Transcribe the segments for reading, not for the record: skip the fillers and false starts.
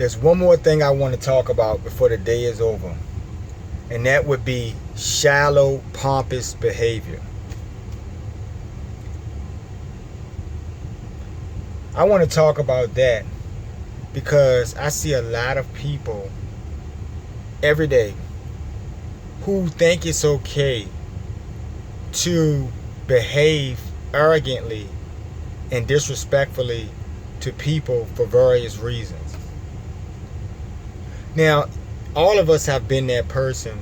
There's one more thing I want to talk about before the day is over, and that would be shallow, pompous behavior. I want to talk about that because I see a lot of people every day who think it's okay to behave arrogantly and disrespectfully to people for various reasons. Now, all of us have been that person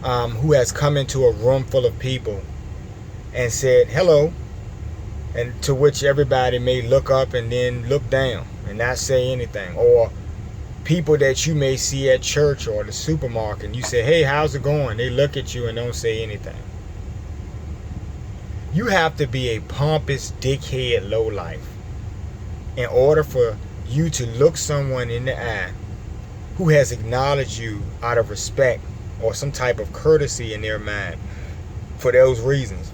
who has come into a room full of people and said hello, and to which everybody may look up and then look down and not say anything. Or people that you may see at church or the supermarket, and you say, hey, how's it going? They look at you and don't say anything. You have to be a pompous dickhead lowlife in order for you to look someone in the eye who has acknowledged you out of respect or some type of courtesy in their mind for those reasons.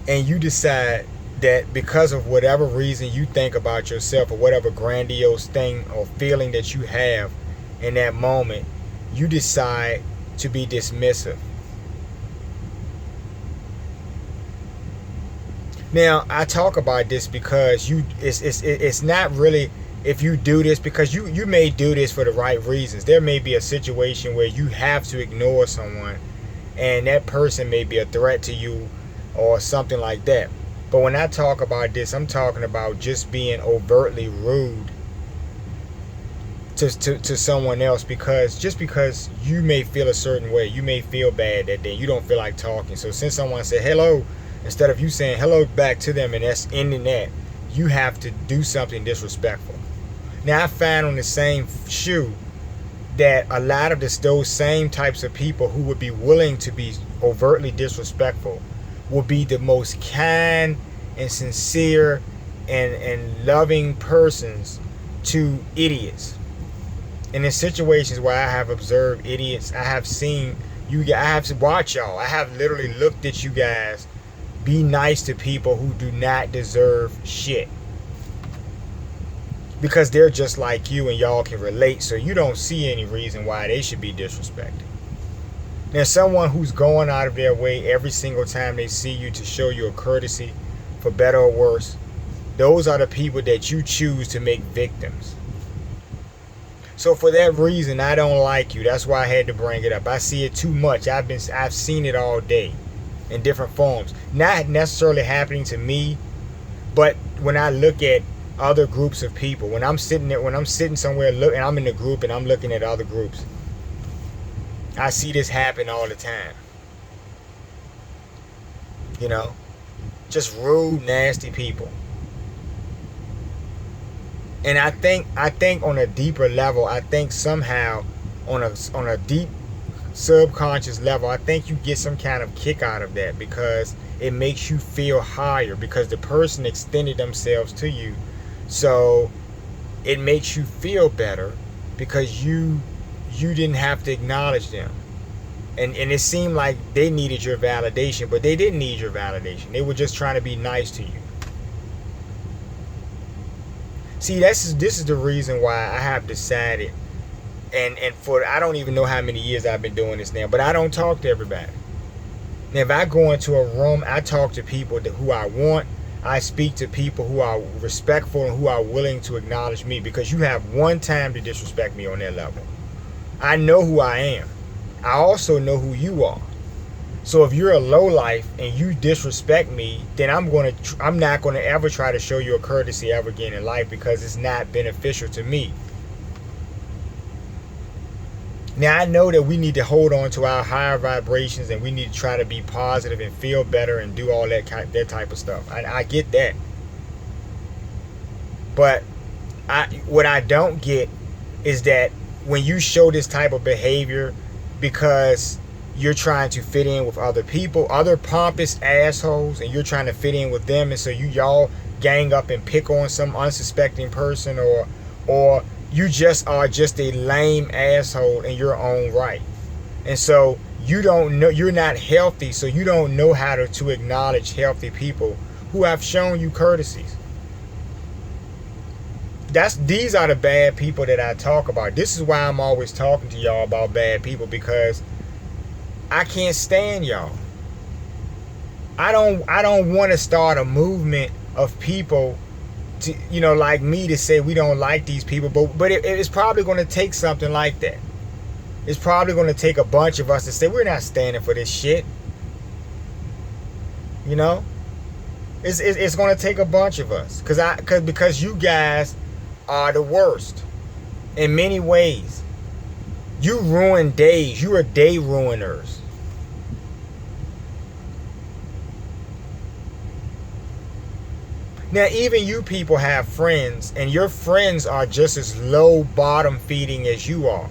And you decide that because of whatever reason you think about yourself or whatever grandiose thing or feeling that you have in that moment, you decide to be dismissive. Now, I talk about this because it's not really if you do this, because you may do this for the right reasons. There may be a situation where you have to ignore someone and that person may be a threat to you or something like that. But when I talk about this, I'm talking about just being overtly rude to someone else, because you may feel a certain way, you may feel bad that day, you don't feel like talking. So since someone said hello, instead of you saying hello back to them and that's ending that, you have to do something disrespectful. Now, I find on the same shoe that a lot of those same types of people who would be willing to be overtly disrespectful will be the most kind and sincere and loving persons to idiots. And in situations where I have observed idiots, I have seen you, I have to watch y'all. I have literally looked at you guys be nice to people who do not deserve shit, because they're just like you and y'all can relate, so you don't see any reason why they should be disrespected. Now, someone who's going out of their way every single time they see you to show you a courtesy, for better or worse, those are the people that you choose to make victims. So for that reason, I don't like you. That's why I had to bring it up. I see it too much. I've seen it all day in different forms. Not necessarily happening to me, but when I look at other groups of people, when I'm sitting somewhere, and I'm in a group and I'm looking at other groups, I see this happen all the time. You know, just rude, nasty people. And I think on a deeper level, I think somehow on a deep subconscious level, I think you get some kind of kick out of that, because it makes you feel higher, because the person extended themselves to you. So it makes you feel better because you didn't have to acknowledge them. And it seemed like they needed your validation, but they didn't need your validation. They were just trying to be nice to you. See, this is the reason why I have decided, and for I don't even know how many years I've been doing this now, but I don't talk to everybody. Now, if I go into a room, I talk to people who I want. I speak to people who are respectful and who are willing to acknowledge me, because you have one time to disrespect me on that level. I know who I am. I also know who you are. So if you're a lowlife and you disrespect me, then I'm not going to ever try to show you a courtesy ever again in life, because it's not beneficial to me. Now, I know that we need to hold on to our higher vibrations, and we need to try to be positive and feel better and do all that type of stuff. I get that. But what I don't get is that when you show this type of behavior because you're trying to fit in with other people, other pompous assholes, and you're trying to fit in with them, and so y'all gang up and pick on some unsuspecting person, or you just are just a lame asshole in your own right. And so you don't know, you're not healthy, so you don't know how to acknowledge healthy people who have shown you courtesies. these are the bad people that I talk about. This is why I'm always talking to y'all about bad people, because I can't stand y'all. I don't want to start a movement of people to, like me, to say we don't like these people, but it's probably going to take something like that. It's probably going to take a bunch of us to say we're not standing for this shit. It's going to take a bunch of us, because you guys are the worst in many ways. You ruin days. You are day ruiners. Now, even you people have friends, and your friends are just as low bottom feeding as you are.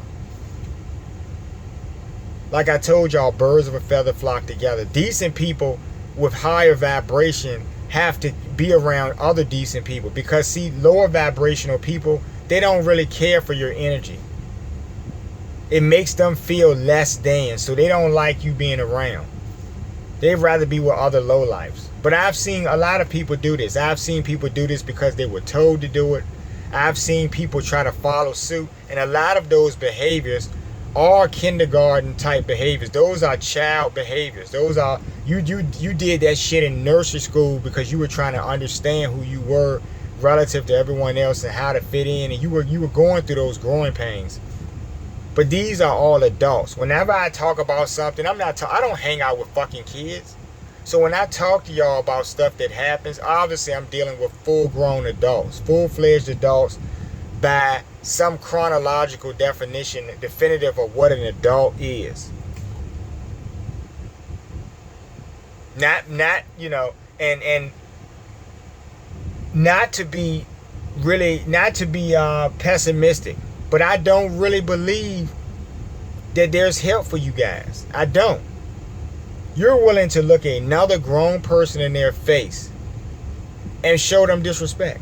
Like I told y'all, birds of a feather flock together. Decent people with higher vibration have to be around other decent people, because see, lower vibrational people, they don't really care for your energy. It makes them feel less than, so they don't like you being around. They'd rather be with other lowlifes. But I've seen a lot of people do this. I've seen people do this because they were told to do it. I've seen people try to follow suit, and a lot of those behaviors are kindergarten type behaviors. Those are child behaviors. Those are you did that shit in nursery school because you were trying to understand who you were relative to everyone else and how to fit in, and you were going through those growing pains. But these are all adults. Whenever I talk about something, I don't hang out with fucking kids. So when I talk to y'all about stuff that happens, obviously I'm dealing with full-grown adults, full-fledged adults, by some chronological definition, definitive of what an adult is. Not and not to be pessimistic, but I don't really believe that there's help for you guys. I don't. You're willing to look another grown person in their face and show them disrespect.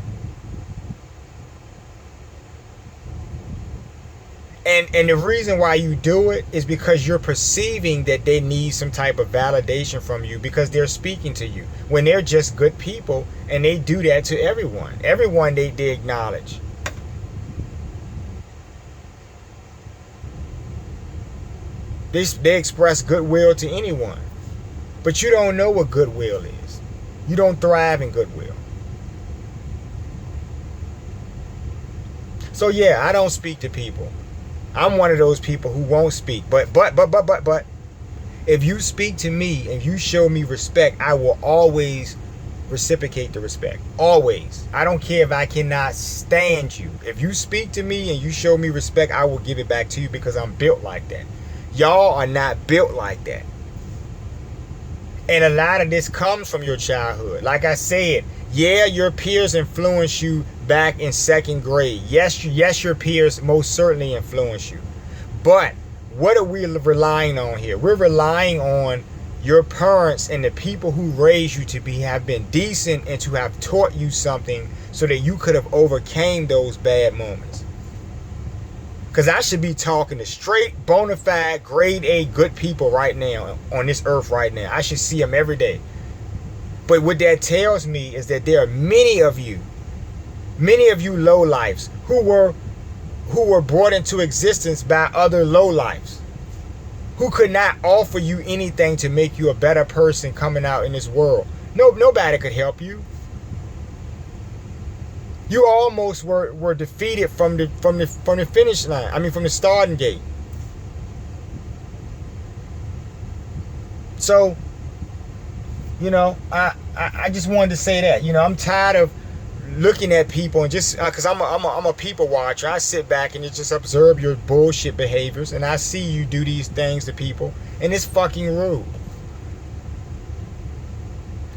And the reason why you do it is because you're perceiving that they need some type of validation from you, because they're speaking to you when they're just good people, and they do that to everyone. Everyone they acknowledge. They express goodwill to anyone. But you don't know what goodwill is. You don't thrive in goodwill. So yeah, I don't speak to people. I'm one of those people who won't speak. But if you speak to me and you show me respect, I will always reciprocate the respect. Always. I don't care if I cannot stand you. If you speak to me and you show me respect, I will give it back to you, because I'm built like that. Y'all are not built like that. And a lot of this comes from your childhood. Like I said, yeah, your peers influence you back in second grade. Yes, your peers most certainly influence you. But what are we relying on here? We're relying on your parents and the people who raised you to have been decent and to have taught you something so that you could have overcame those bad moments. Because I should be talking to straight, bona fide, grade A good people right now on this earth right now. I should see them every day. But what that tells me is that there are many of you lowlifes who were brought into existence by other lowlifes who could not offer you anything to make you a better person coming out in this world. Nobody could help you. You almost were defeated from the finish line. I mean, from the starting gate. So, I just wanted to say that. I'm tired of looking at people and just because I'm a people watcher. I sit back and just observe your bullshit behaviors, and I see you do these things to people, and it's fucking rude.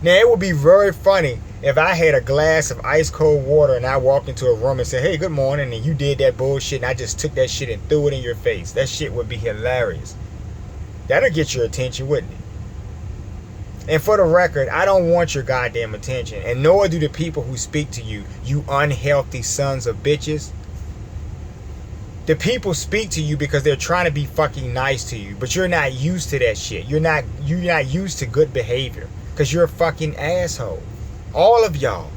Now, it would be very funny if I had a glass of ice cold water and I walked into a room and said, hey, good morning, and you did that bullshit and I just took that shit and threw it in your face. That shit would be hilarious. That'll get your attention, wouldn't it? And for the record, I don't want your goddamn attention, and nor do the people who speak to you, you unhealthy sons of bitches. The people speak to you because they're trying to be fucking nice to you, but you're not used to that shit. You're not used to good behavior because you're a fucking asshole. All of y'all.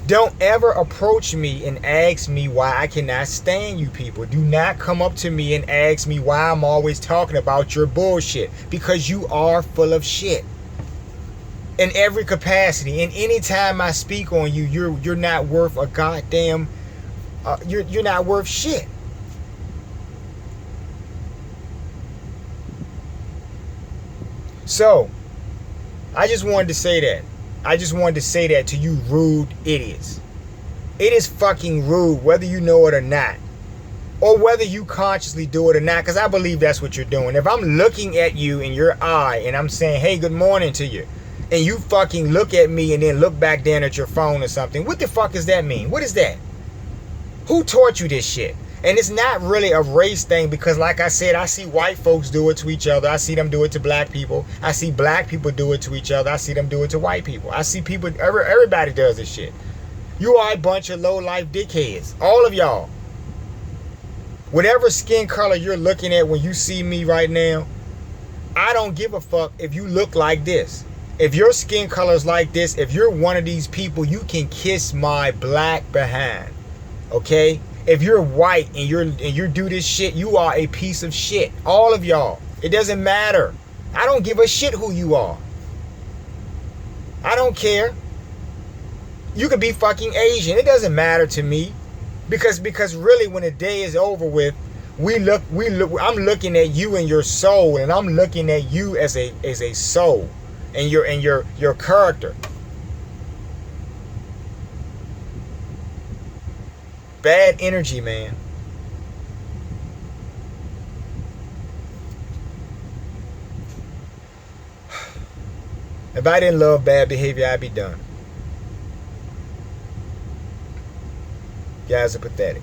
Don't ever approach me and ask me why I cannot stand you people. Do not come up to me and ask me why I'm always talking about your bullshit. Because you are full of shit. In every capacity. And anytime I speak on you, you're not worth a goddamn... you're not worth shit. So, I just wanted to say that. I just wanted to say that to you rude idiots. It is fucking rude, whether you know it or not. Or whether you consciously do it or not, because I believe that's what you're doing. If I'm looking at you in your eye and I'm saying, hey, good morning to you, and you fucking look at me and then look back down at your phone or something, what the fuck does that mean? What is that? Who taught you this shit? And it's not really a race thing because, like I said, I see white folks do it to each other. I see them do it to black people. I see black people do it to each other. I see them do it to white people. I see people, everybody does this shit. You are a bunch of low-life dickheads. All of y'all. Whatever skin color you're looking at when you see me right now, I don't give a fuck if you look like this. If your skin color is like this, if you're one of these people, you can kiss my black behind. Okay? If you're white and you do this shit, you are a piece of shit. All of y'all. It doesn't matter. I don't give a shit who you are. I don't care. You could be fucking Asian. It doesn't matter to me. Because really when the day is over with, I'm looking at you and your soul, and I'm looking at you as a soul and your character. Bad energy, man. If I didn't love bad behavior, I'd be done. You guys are pathetic.